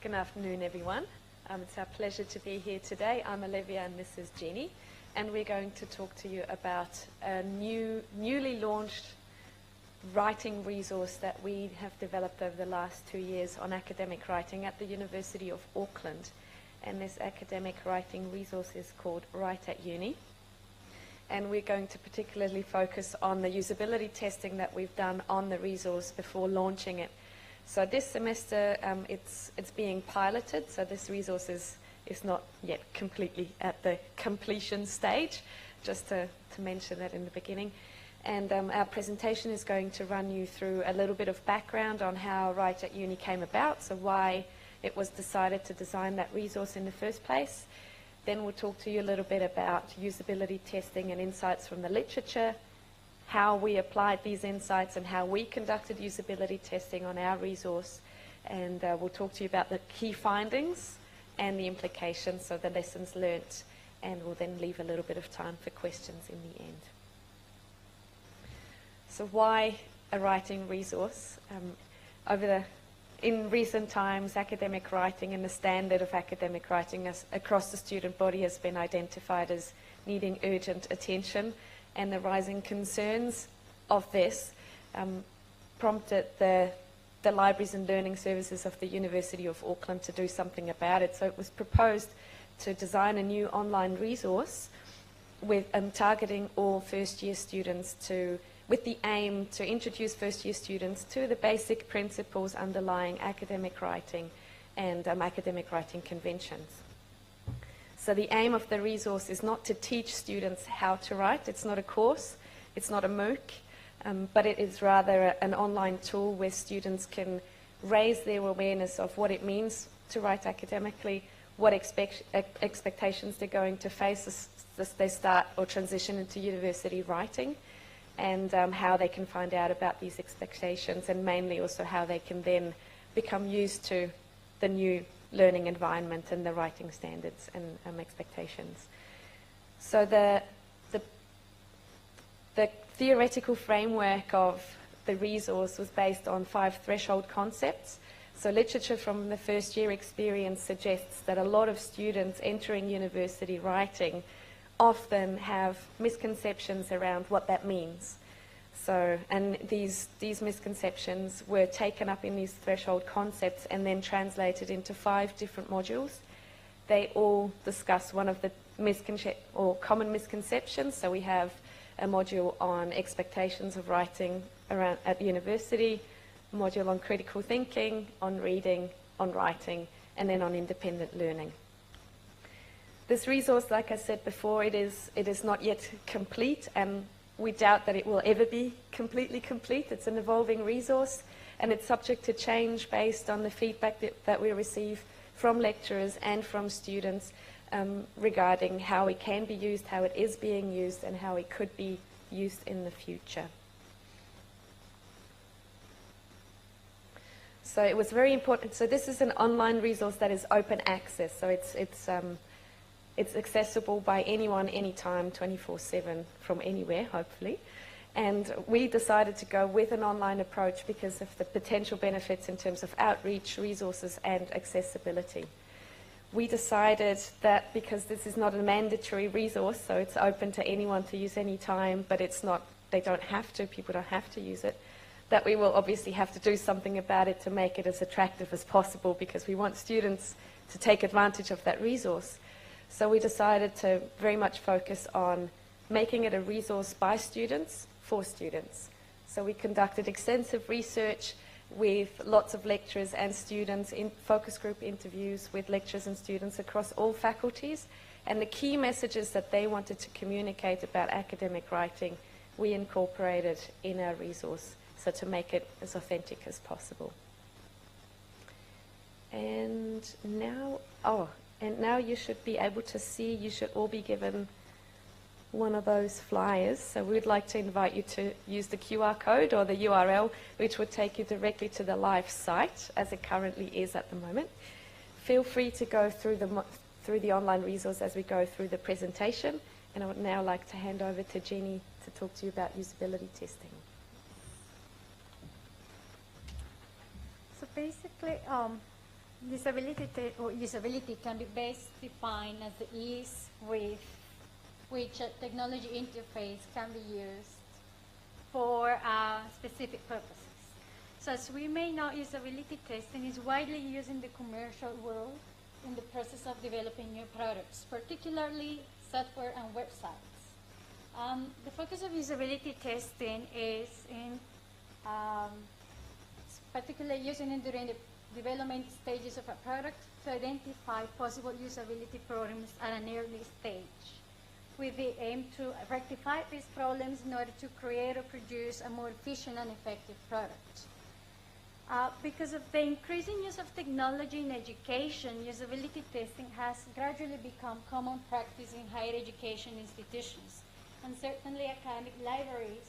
Good afternoon, everyone. It's our pleasure to be here today. I'm Olivia and this is Jenny, and we're going to talk to you about a newly launched writing resource that we have developed over the last 2 years on academic writing at the University of Auckland. And this academic writing resource is called Write at Uni. And we're going to particularly focus on the usability testing that we've done on the resource before launching it. So this semester, it's being piloted, so this resource is not yet completely at the completion stage, just to mention that in the beginning. And our presentation is going to run you through a little bit of background on how Write at Uni came about, so why it was decided to design that resource in the first place. Then we'll talk to you a little bit about usability testing and insights from the literature, how we applied these insights and how we conducted usability testing on our resource. And we'll talk to you about the key findings and the implications, so the lessons learnt, and we'll then leave a little bit of time for questions in the end. So why a writing resource? In recent times, academic writing and the standard of academic writing across the student body has been identified as needing urgent attention, and the rising concerns of this prompted the Libraries and Learning Services of the University of Auckland to do something about it. So it was proposed to design a new online resource with targeting all first-year students with the aim to introduce first-year students to the basic principles underlying academic writing and academic writing conventions. So the aim of the resource is not to teach students how to write. It's not a course, it's not a MOOC, but it is rather an online tool where students can raise their awareness of what it means to write academically, what expectations they're going to face as they start or transition into university writing, and how they can find out about these expectations, and mainly also how they can then become used to the new learning environment and the writing standards and expectations. So the theoretical framework of the resource was based on 5 threshold concepts. So literature from the first year experience suggests that a lot of students entering university writing often have misconceptions around what that means. So, and these misconceptions were taken up in these threshold concepts and then translated into 5 different modules. They all discuss one of the common misconceptions. So we have a module on expectations of writing at university, a module on critical thinking, on reading, on writing, and then on independent learning. This resource, like I said before, it is not yet complete, and we doubt that it will ever be completely complete. It's an evolving resource, and it's subject to change based on the feedback that we receive from lecturers and from students regarding how it can be used, how it is being used, and how it could be used in the future. So it was very important. So this is an online resource that is open access. So it's accessible by anyone, anytime, 24/7, from anywhere, hopefully. And we decided to go with an online approach because of the potential benefits in terms of outreach, resources, and accessibility. We decided that because this is not a mandatory resource, so it's open to anyone to use any time, but they don't have to, people don't have to use it, that we will obviously have to do something about it to make it as attractive as possible, because we want students to take advantage of that resource. So we decided to very much focus on making it a resource by students, for students. So we conducted extensive research with lots of lecturers and students, in focus group interviews with lecturers and students across all faculties, and the key messages that they wanted to communicate about academic writing, we incorporated in our resource, so to make it as authentic as possible. And now you should be able to see, you should all be given one of those flyers. So we'd like to invite you to use the QR code or the URL, which would take you directly to the live site, as it currently is at the moment. Feel free to go through the online resource as we go through the presentation. And I would now like to hand over to Jenny to talk to you about usability testing. So basically, Usability can be best defined as the ease with which a technology interface can be used for specific purposes. So as we may know, usability testing is widely used in the commercial world in the process of developing new products, particularly software and websites. The focus of usability testing is in particularly using it during the development stages of a product to identify possible usability problems at an early stage, with the aim to rectify these problems in order to create or produce a more efficient and effective product. Because of the increasing use of technology in education, usability testing has gradually become common practice in higher education institutions. And certainly academic libraries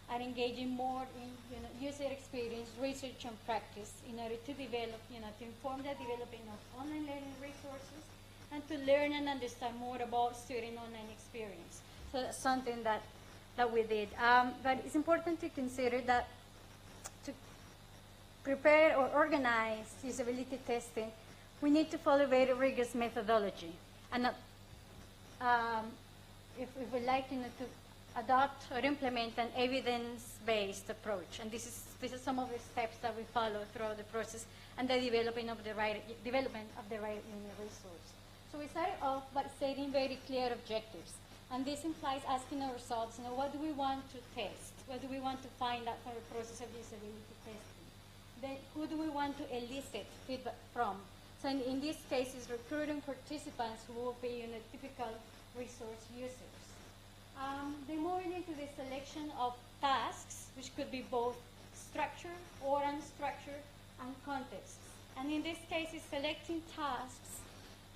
are engaging more in user experience, research, and practice in order to develop, to inform the developing of online learning resources and to learn and understand more about student online experience. So that's something that we did. But it's important to consider that to prepare or organize usability testing, we need to follow very rigorous methodology. And not, if we would like to adopt or implement an evidence-based approach, and this is some of the steps that we follow throughout the process and the development of the right resource. So we started off by setting very clear objectives, and this implies asking ourselves, what do we want to test? What do we want to find out from the process of usability testing? Then who do we want to elicit feedback from? So in these cases, recruiting participants who will be typical resource users. They move into the selection of tasks, which could be both structured or unstructured, and contexts. And in this case, it's selecting tasks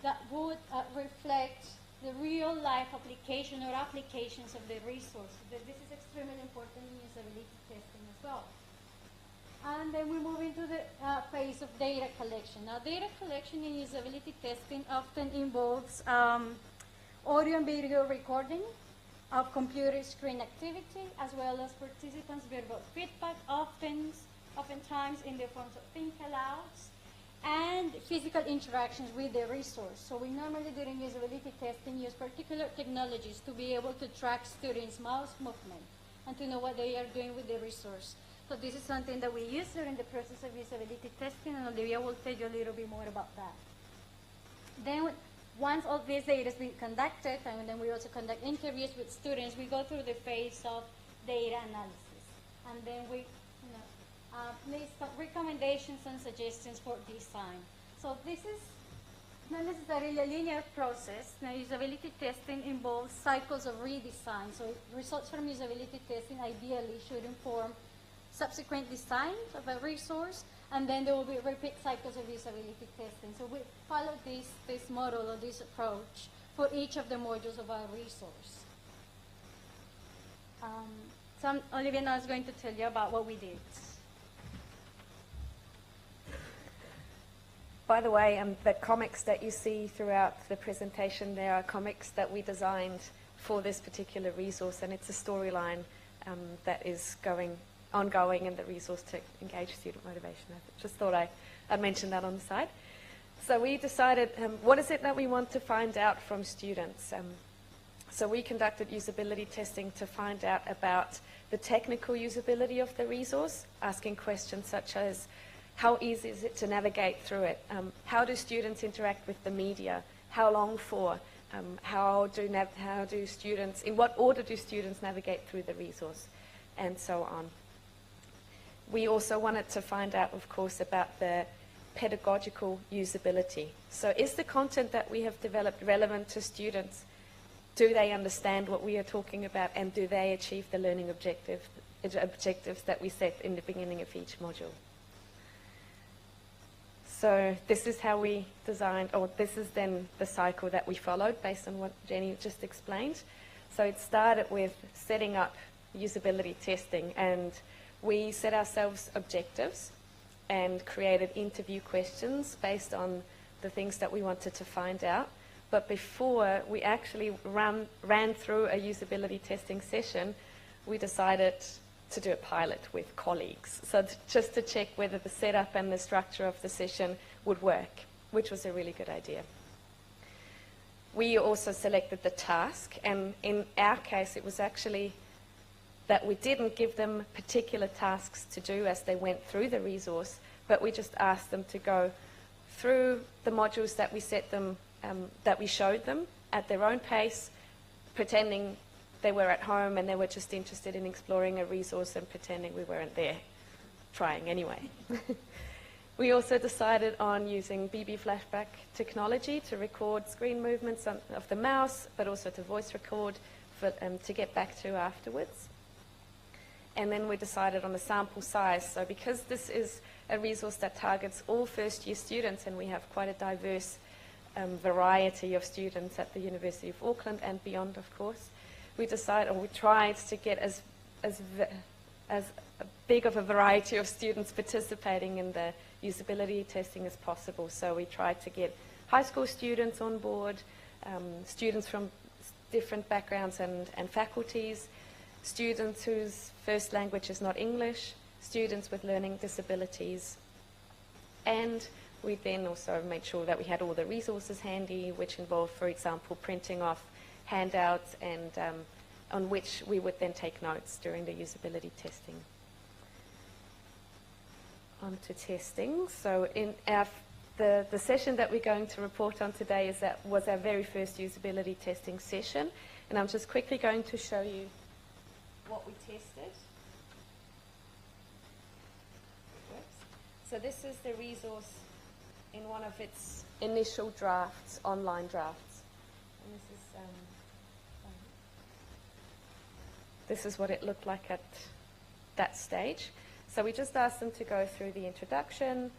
that would reflect the real-life application or applications of the resource. This is extremely important in usability testing as well. And then we move into the phase of data collection. Now, data collection in usability testing often involves audio and video recording of computer screen activity, as well as participants' verbal feedback, oftentimes in the forms of think alouds, and physical interactions with the resource. So we normally, during usability testing, use particular technologies to be able to track students' mouse movement and to know what they are doing with the resource. So this is something that we use during the process of usability testing, and Olivia will tell you a little bit more about that. Then, once all this data has been conducted, and then we also conduct interviews with students, we go through the phase of data analysis. And then we list recommendations and suggestions for design. So this is not necessarily a linear process. Now, usability testing involves cycles of redesign. So results from usability testing ideally should inform subsequent designs of a resource, and then there will be repeat cycles of usability testing. So we follow this model or this approach for each of the modules of our resource. So Olivia now is going to tell you about what we did. By the way, the comics that you see throughout the presentation, there are comics that we designed for this particular resource, and it's a storyline that is ongoing in the resource to engage student motivation. I just thought I'd mention that on the side. So we decided, what is it that we want to find out from students? So we conducted usability testing to find out about the technical usability of the resource, asking questions such as, how easy is it to navigate through it? How do students interact with the media? How long for? How do students, in what order do students navigate through the resource? And so on. We also wanted to find out, of course, about the pedagogical usability. So is the content that we have developed relevant to students? Do they understand what we are talking about, and do they achieve the learning objectives that we set in the beginning of each module? So this is how we designed, or this is then the cycle that we followed based on what Jenny just explained. So it started with setting up usability testing, and we set ourselves objectives and created interview questions based on the things that we wanted to find out. But before we actually ran through a usability testing session, we decided to do a pilot with colleagues. So just to check whether the setup and the structure of the session would work, which was a really good idea. We also selected the task, and in our case, it was actually that we didn't give them particular tasks to do as they went through the resource, but we just asked them to go through the modules that we set them, that we showed them at their own pace, pretending they were at home and they were just interested in exploring a resource and pretending we weren't there, trying anyway. We also decided on using BB flashback technology to record screen movements of the mouse, but also to voice record to get back to afterwards. And then we decided on the sample size. So because this is a resource that targets all first-year students, and we have quite a diverse variety of students at the University of Auckland and beyond, of course, we tried to get as big of a variety of students participating in the usability testing as possible. So we tried to get high school students on board, students from different backgrounds and faculties, students whose first language is not English, students with learning disabilities, and we then also made sure that we had all the resources handy, which involved, for example, printing off handouts and on which we would then take notes during the usability testing. On to testing. So in the session that we're going to report on today was our very first usability testing session, and I'm just quickly going to show you what we tested. So this is the resource in one of its initial drafts, online drafts. And this is what it looked like at that stage. So we just asked them to go through the introduction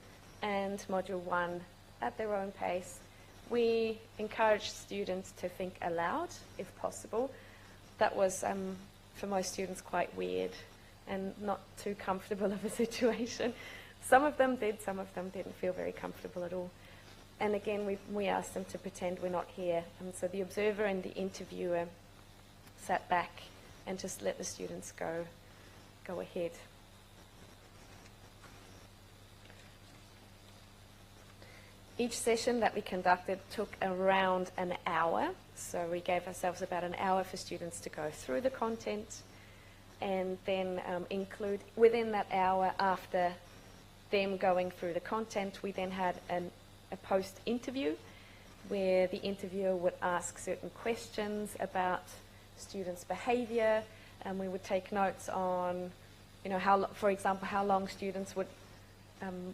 and Module 1 at their own pace. We encouraged students to think aloud, if possible. That was, for most students, quite weird and not too comfortable of a situation. Some of them did, some of them didn't feel very comfortable at all. And again, we asked them to pretend we're not here. And so the observer and the interviewer sat back and just let the students go ahead. Each session that we conducted took around an hour. So we gave ourselves about an hour for students to go through the content, and then include within that hour after them going through the content, we then had a post-interview where the interviewer would ask certain questions about students' behavior, and we would take notes on, for example, how long students would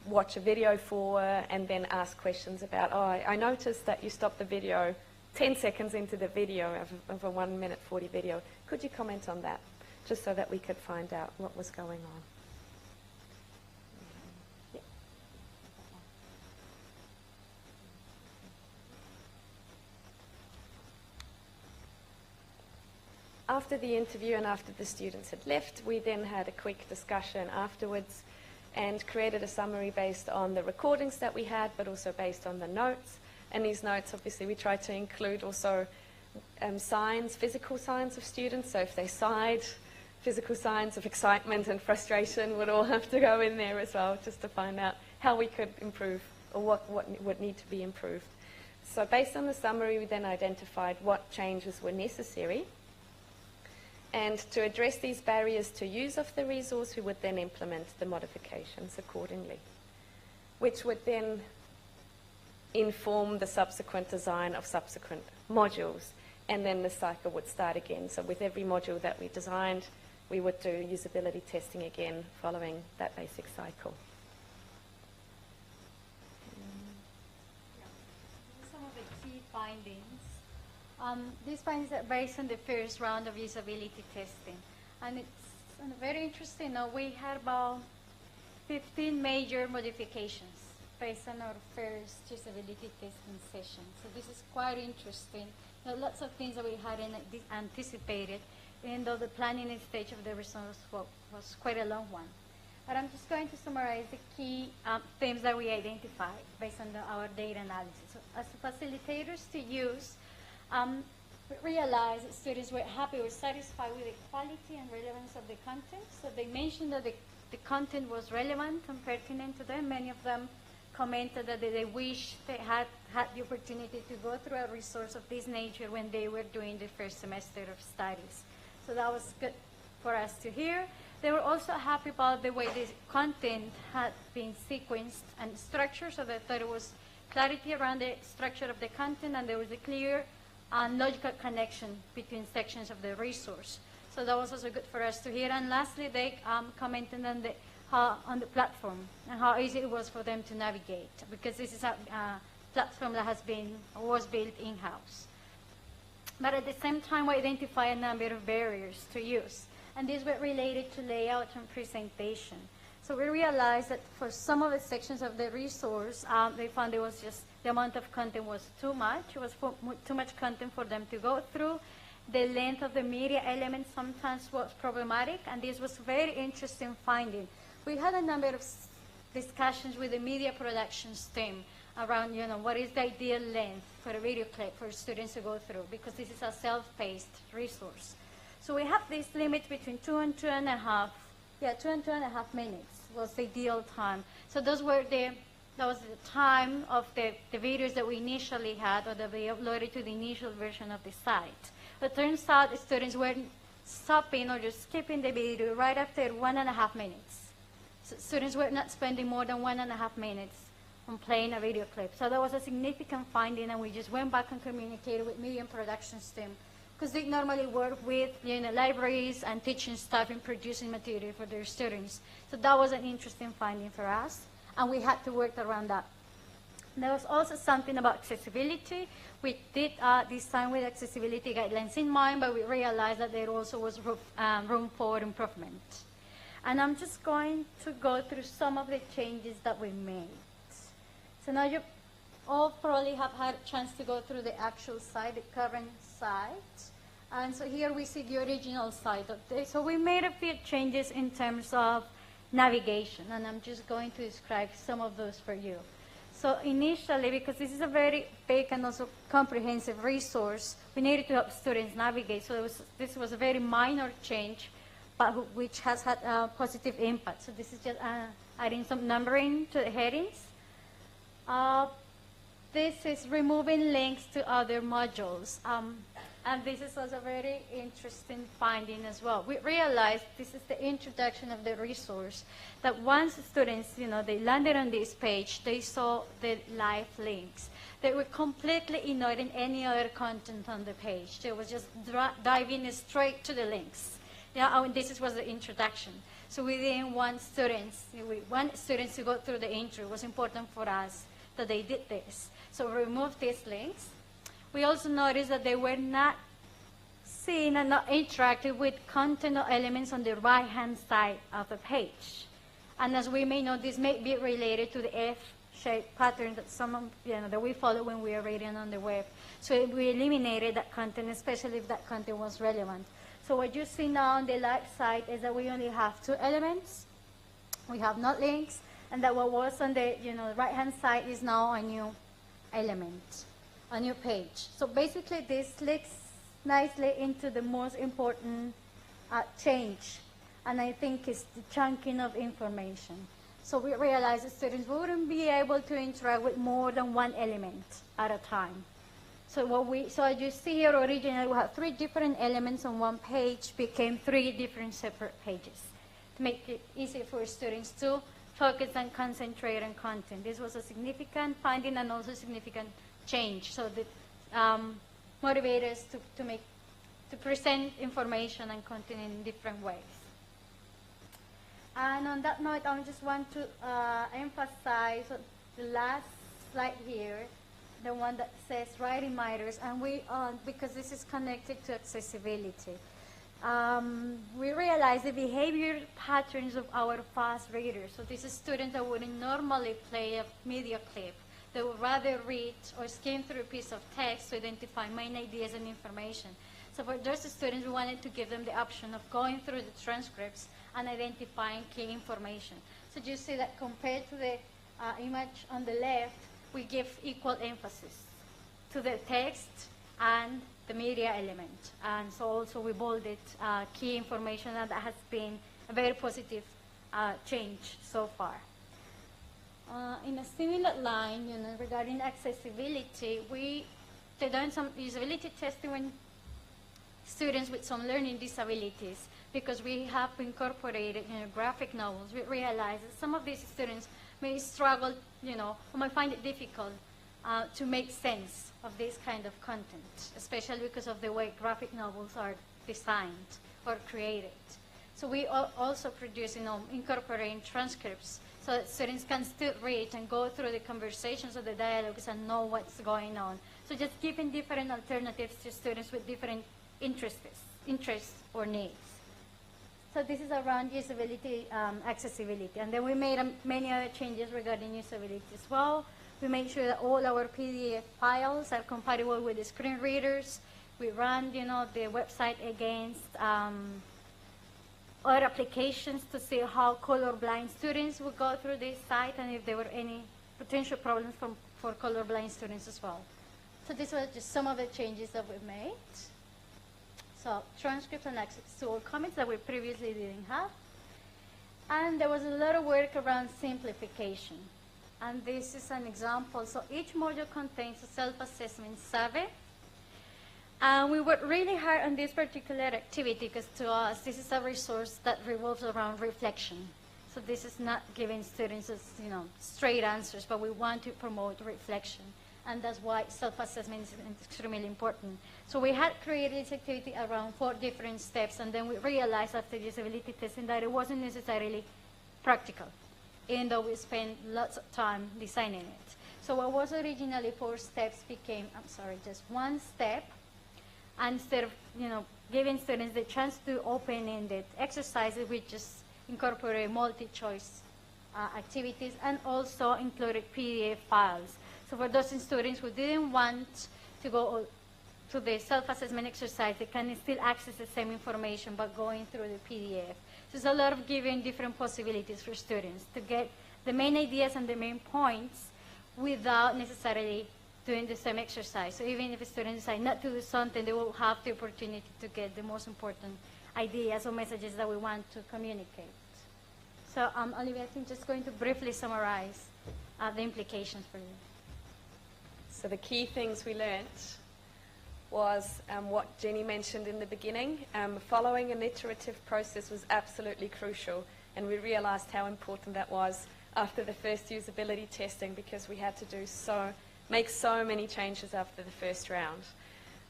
watch a video for, and then ask questions about, I noticed that you stopped the video 10 seconds into the video of a 1 minute 40 video. Could you comment on that? Just so that we could find out what was going on. After the interview and after the students had left, we then had a quick discussion afterwards and created a summary based on the recordings that we had, but also based on the notes. And these notes, obviously, we tried to include also signs, physical signs of students. So if they sighed, physical signs of excitement and frustration would all have to go in there as well, just to find out how we could improve or what would need to be improved. So based on the summary, we then identified what changes were necessary. And to address these barriers to use of the resource, we would then implement the modifications accordingly, which would then inform the subsequent design of subsequent modules. And then the cycle would start again. So with every module that we designed, we would do usability testing again following that basic cycle. Some of the key findings. These findings are based on the first round of usability testing. And it's very interesting. We had about 15 major modifications based on our first usability testing session. So this is quite interesting. Lots of things that we hadn't anticipated, even though the planning stage of the resource was quite a long one. But I'm just going to summarize the key themes that we identified based on our data analysis. So as facilitators to use, we realized that students were happy or satisfied with the quality and relevance of the content. So they mentioned that the content was relevant and pertinent to them. Many of them commented that they wish they had the opportunity to go through a resource of this nature when they were doing the first semester of studies. So that was good for us to hear. They were also happy about the way the content had been sequenced and structured, so they thought it was clarity around the structure of the content, and there was a clear and logical connection between sections of the resource. So that was also good for us to hear. And lastly, they commented on the platform and how easy it was for them to navigate, because this is a platform that was built in-house. But at the same time, we identify a number of barriers to use, and these were related to layout and presentation. So we realized that for some of the sections of the resource, they found it was just the amount of content was too much. It was too much content for them to go through. The length of the media element sometimes was problematic, and this was a very interesting finding. We had a number of discussions with the media productions team around, what is the ideal length for a video clip for students to go through, because this is a self-paced resource. So we have this limit between 2 and 2.5. 2 and 2.5 minutes was the ideal time. So that was the time of the videos that we initially had, or that we uploaded to the initial version of the site. But it turns out the students weren't stopping or just skipping the video right after 1.5 minutes. So students were not spending more than 1.5 minutes on playing a video clip. So that was a significant finding, and we just went back and communicated with media productions team, because they normally work with libraries and teaching staff in producing material for their students. So that was an interesting finding for us, and we had to work around that. There was also something about accessibility. We did design with accessibility guidelines in mind, but we realized that there also was room for improvement. And I'm just going to go through some of the changes that we made. So now you all probably have had a chance to go through the actual site, the current site. And so here we see the original site of this. So we made a few changes in terms of navigation, and I'm just going to describe some of those for you. So initially, because this is a very big and also comprehensive resource, we needed to help students navigate. So this was a very minor change, but which has had a positive impact. So this is just adding some numbering to the headings. This is removing links to other modules. And this is also a very interesting finding as well. We realized this is the introduction of the resource, that once students, they landed on this page, they saw the live links. They were completely ignoring any other content on the page. They were just diving straight to the links. This was the introduction. So we didn't want students, to go through the intro. It was important for us that they did this. So we removed these links. We also noticed that they were not seen and not interactive with content or elements on the right-hand side of the page. And as we may know, this may be related to the F-shaped pattern that that we follow when we are reading on the web. So we eliminated that content, especially if that content was relevant. So what you see now on the left side is that we only have 2 elements. We have not links, and that what was on the right-hand side is now a new element, a new page. So basically, this leads nicely into the most important change, and I think it's the chunking of information. So we realized that students wouldn't be able to interact with more than 1 element at a time. So as you see here, originally we had 3 different elements on 1 page, became 3 different separate pages to make it easy for students to focus and concentrate on content. This was a significant finding and also significant change. So that motivate us to present information and content in different ways. And on that note, I just want to emphasize the last slide here, the one that says writing matters, and because this is connected to accessibility. We realize the behavior patterns of our fast readers. So this is students that wouldn't normally play a media clip. They would rather read or skim through a piece of text to identify main ideas and information. So for those students, we wanted to give them the option of going through the transcripts and identifying key information. So you see that compared to the image on the left, we give equal emphasis to the text and the media element. And so also we bolded key information, and that has been a very positive change so far. In a similar line, regarding accessibility, they've done some usability testing when students with some learning disabilities, because we have incorporated graphic novels. We realize that some of these students may struggle, or might find it difficult to make sense of this kind of content, especially because of the way graphic novels are designed or created. So we also produce, incorporating transcripts so that students can still read and go through the conversations or the dialogues and know what's going on. So just giving different alternatives to students with different interests or needs. So this is around usability, accessibility. And then we made many other changes regarding usability as well. We made sure that all our PDF files are compatible with the screen readers. We ran, the website against other applications to see how colorblind students would go through this site and if there were any potential problems for colorblind students as well. So these were just some of the changes that we made. So transcripts and access to all comments that we previously didn't have. And there was a lot of work around simplification. And this is an example. So each module contains a self-assessment survey. And we worked really hard on this particular activity because to us, this is a resource that revolves around reflection. So this is not giving students, straight answers, but we want to promote reflection. And that's why self-assessment is extremely important. So we had created this activity around 4 different steps, and then we realized after usability testing that it wasn't necessarily practical, even though we spent lots of time designing it. So what was originally 4 steps became, just 1 step. And instead of, giving students the chance to open-ended exercises, we just incorporated multi-choice activities and also included PDF files. So for those students who didn't want to go to the self-assessment exercise, they can still access the same information by going through the PDF. So there's a lot of giving different possibilities for students to get the main ideas and the main points without necessarily doing the same exercise. So even if a student decide not to do something, they will have the opportunity to get the most important ideas or messages that we want to communicate. So Olivia, I think just going to briefly summarize the implications for you. So the key things we learned was what Jenny mentioned in the beginning. Following an iterative process was absolutely crucial, and we realized how important that was after the first usability testing, because we had to make so many changes after the first round.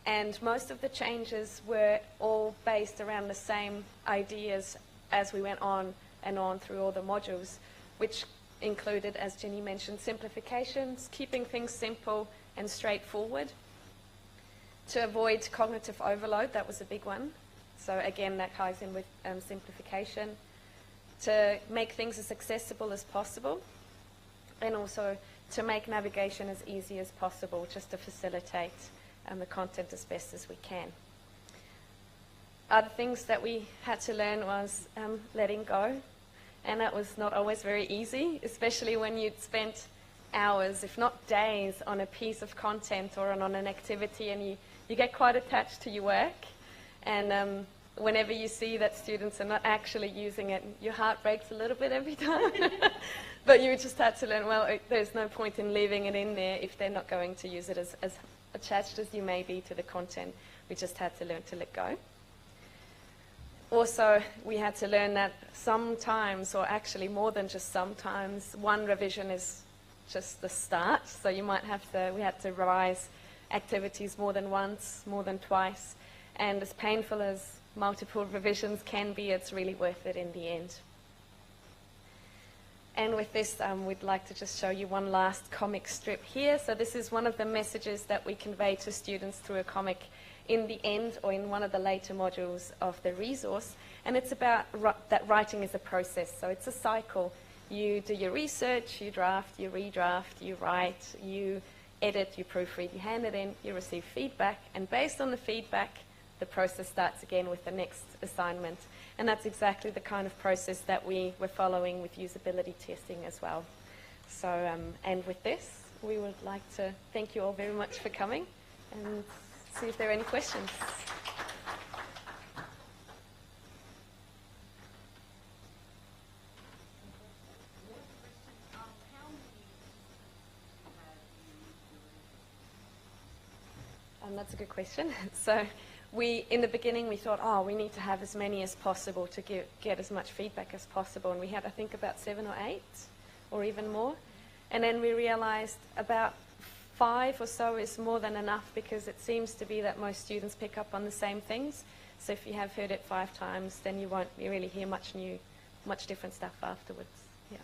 And most of the changes were all based around the same ideas as we went on and on through all the modules, which included, as Jenny mentioned, simplifications, keeping things simple and straightforward. To avoid cognitive overload, that was a big one. So again, that ties in with simplification. To make things as accessible as possible, and also to make navigation as easy as possible, just to facilitate the content as best as we can. Other things that we had to learn was letting go, and that was not always very easy, especially when you'd spent hours, if not days, on a piece of content or on an activity, and you get quite attached to your work, and whenever you see that students are not actually using it, your heart breaks a little bit every time. But you just had to learn, well, there's no point in leaving it in there if they're not going to use it as attached as you may be to the content. We just had to learn to let go. Also, we had to learn that sometimes, or actually more than just sometimes, one revision is just the start. So you might we had to revise activities more than once, more than twice. And as painful as multiple revisions can be, it's really worth it in the end. And with this, we'd like to just show you one last comic strip here. So this is one of the messages that we convey to students through a comic in the end or in one of the later modules of the resource. And it's about that writing is a process. So it's a cycle. You do your research, you draft, you redraft, you write, you edit, you proofread, you hand it in, you receive feedback. And based on the feedback, the process starts again with the next assignment. And that's exactly the kind of process that we were following with usability testing as well. So, and with this, we would like to thank you all very much for coming and see if there are any questions. How many That's a good question. So in the beginning, we thought, oh, we need to have as many as possible to get as much feedback as possible. And we had, I think, about 7 or 8 or even more. And then we realized about 5 or so is more than enough, because it seems to be that most students pick up on the same things. So if you have heard it 5 times, then you won't really hear much different stuff afterwards. Yeah.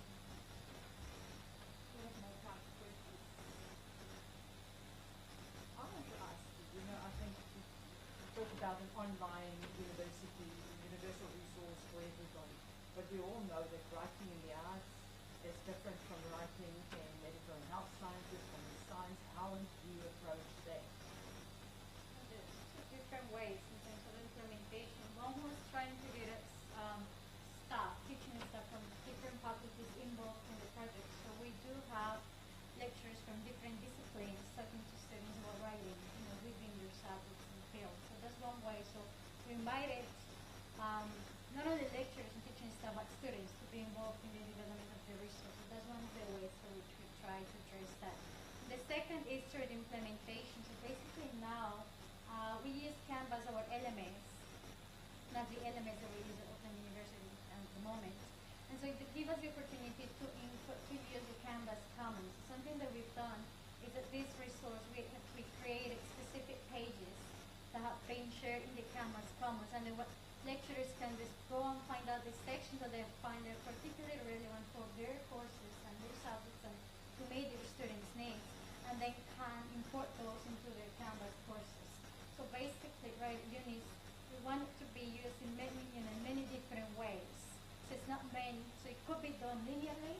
I want to ask you, I think you talk about an online university, universal resource for everybody, but we all know that writing in the arts is different from writing in medical and health sciences, from the science. How do you approach that? There's two different ways in terms of implementation. One was trying to get us staff, teaching staff from different faculties involved in the project. So we do have lecturers from different disciplines talking to students about writing, within their subjects and fields. So that's one way. So we invited not only lecturers and teaching staff, but students to be involved in the development of the resource. So that's one of the ways through which we try to address that. The second is through the implementation. So basically now we use Canvas as our LMS, not the LMS that we use at Open University at the moment. And so it gives us the opportunity to use the Canvas Commons. Something that we've done is that this resource, we created specific pages that have been shared in the Canvas Commons, and then what lecturers can just go and find out the sections that they find that are particularly relevant for their courses and their subjects and to meet their students' needs, and they can import those into their Canvas courses. So basically, right, we want it to be used in many different ways. So it's not meant, so it could be done linearly,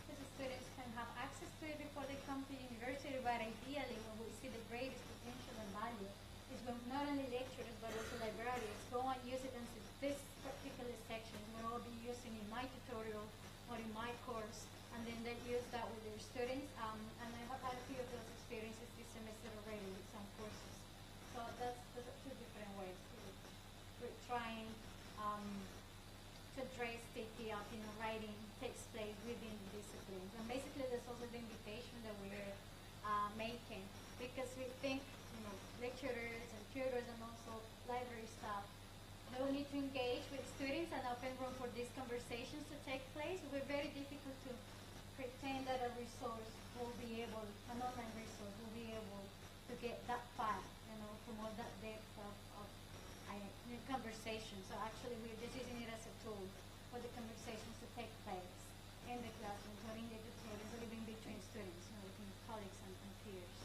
because the students can have access to it before they come to university, but ideally when we see the greatest potential and value is when not only lecturers but also librarians go and use it and say, this particular section will all be using in my tutorial or in my course, and then they use that with their students. And I have had a few of those experiences this semester already with some courses. So that's two different ways. We're trying to address the idea of writing takes place within the disciplines. And basically that's also the invitation that we're making, because we think lecturers and tutors and also library staff, they will need to engage with students and open room for these conversations to take place. It will be very difficult to pretend that a resource will be able, an online resource will be able to get that far, from all that depth of conversation. So actually we're just using it as a tool for the conversations to take place in the classrooms or in the tutorials or even between students, between colleagues and peers.